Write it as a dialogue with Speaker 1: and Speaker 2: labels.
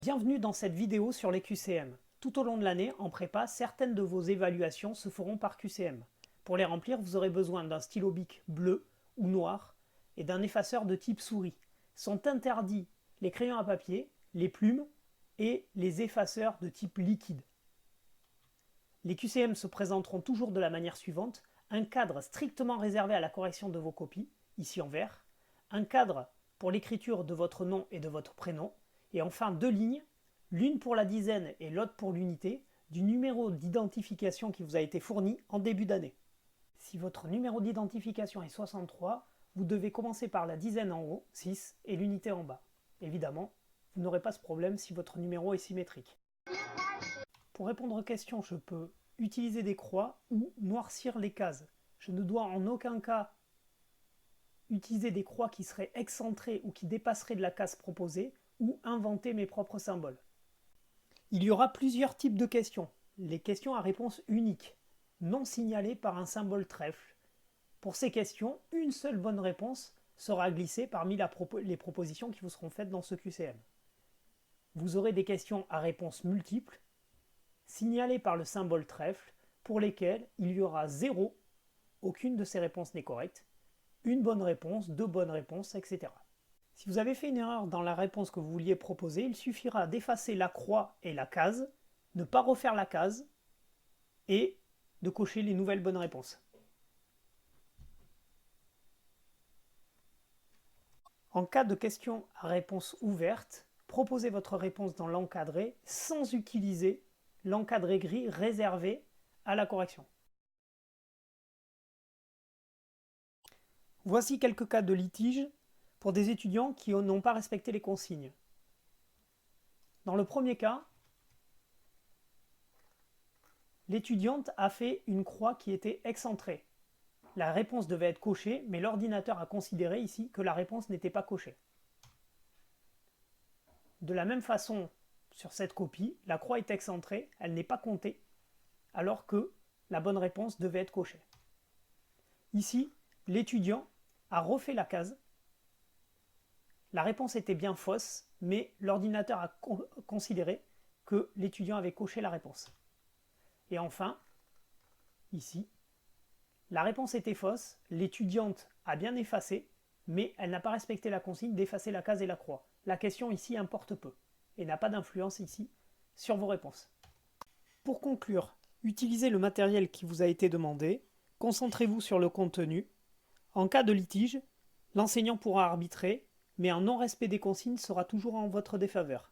Speaker 1: Bienvenue dans cette vidéo sur les QCM. Tout au long de l'année, en prépa, certaines de vos évaluations se feront par QCM. Pour les remplir, vous aurez besoin d'un stylo bic bleu ou noir et d'un effaceur de type souris. Sont interdits les crayons à papier, les plumes et les effaceurs de type liquide. Les QCM se présenteront toujours de la manière suivante: un cadre strictement réservé à la correction de vos copies, ici en vert, un cadre pour l'écriture de votre nom et de votre prénom, et enfin deux lignes, l'une pour la dizaine et l'autre pour l'unité, du numéro d'identification qui vous a été fourni en début d'année. Si votre numéro d'identification est 63, vous devez commencer par la dizaine en haut, 6, et l'unité en bas. Évidemment, vous n'aurez pas ce problème si votre numéro est symétrique. Pour répondre aux questions, je peux utiliser des croix ou noircir les cases. Je ne dois en aucun cas utiliser des croix qui seraient excentrées ou qui dépasseraient de la case proposée, ou inventer mes propres symboles. Il y aura plusieurs types de questions. Les questions à réponse unique, non signalées par un symbole trèfle. Pour ces questions, une seule bonne réponse sera glissée parmi les propositions qui vous seront faites dans ce QCM. Vous aurez des questions à réponse multiple, signalées par le symbole trèfle, pour lesquelles il y aura 0, aucune de ces réponses n'est correcte, une bonne réponse, deux bonnes réponses, etc. Si vous avez fait une erreur dans la réponse que vous vouliez proposer, il suffira d'effacer la croix et la case, ne pas refaire la case et de cocher les nouvelles bonnes réponses. En cas de question à réponse ouverte, proposez votre réponse dans l'encadré sans utiliser l'encadré gris réservé à la correction. Voici quelques cas de litige pour des étudiants qui n'ont pas respecté les consignes. Dans le premier cas, l'étudiante a fait une croix qui était excentrée. La réponse devait être cochée, mais l'ordinateur a considéré ici que la réponse n'était pas cochée. De la même façon, sur cette copie, la croix est excentrée, elle n'est pas comptée, alors que la bonne réponse devait être cochée. Ici, l'étudiant a refait la case. La réponse était bien fausse, mais l'ordinateur a considéré que l'étudiant avait coché la réponse. Et enfin, ici, la réponse était fausse, l'étudiante a bien effacé, mais elle n'a pas respecté la consigne d'effacer la case et la croix. La question ici importe peu et n'a pas d'influence ici sur vos réponses. Pour conclure, utilisez le matériel qui vous a été demandé, concentrez-vous sur le contenu. En cas de litige, l'enseignant pourra arbitrer, mais un non-respect des consignes sera toujours en votre défaveur.